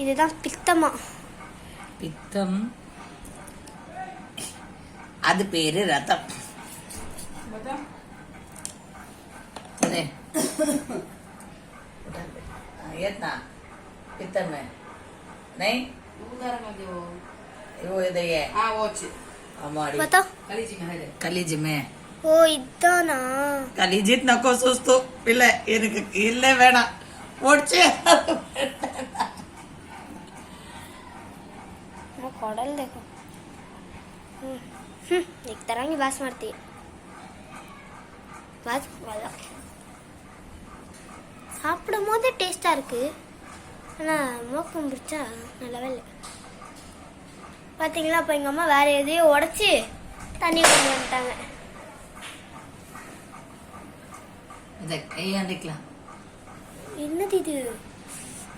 இதுதான் பித்தமா? பித்தம் அது பேரு ரத்தம். येतना पित्तम में नहीं वो इधर ये हमारी बताओ कलीज में ஓ இதானா? कलीजित नको सुस्तो पिल्ले इनके इल्ले वेना ओडचे मैं कोडल देखो एक तरह की बात मारती बात वाला சாப்பிடும் போது டேஸ்டா இருக்கு, ஆனா மோக்கம் பிடிச்சா நல்லாவே இல்லை. பாத்தீங்களா, அப்ப எங்க அம்மா வேற எதையோ உடைச்சு தண்ணி கொண்டு வந்துட்டாங்க. என்னது இது?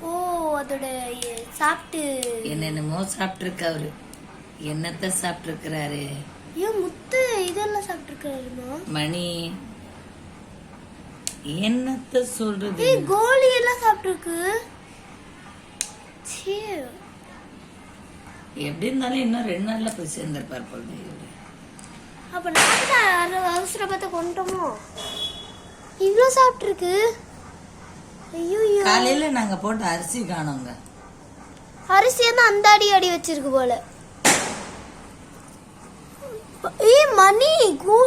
ஓ அதோட சாப்பிட்டு என்னென்னமோ சாப்பிட்டு இருக்கு அவரு. என்னத்த சாப்பிட்டு இருக்கிறாரு? ஏன் முத்து இதெல்லாம் சாப்பிட்டு இருக்காருமா? மணி என்னத்த சொல்றது? கோலி எல்லாம் சாப்பிட்டு இருக்கு. எப்படி இருந்தாலும் இன்னும் 2 நாள்ல போய் சேர்ந்திருப்பார் போல. அப்ப நாங்க அவசரப்பட்ட கொண்டோமோ? இவ்ளோ சாப்பிட்டு இருக்கு. ஐயோ காலையில நாங்க போட்ட அரிசி காணோங்க. அரிசி அந்த அடி வச்சிருக்கு போல. மணி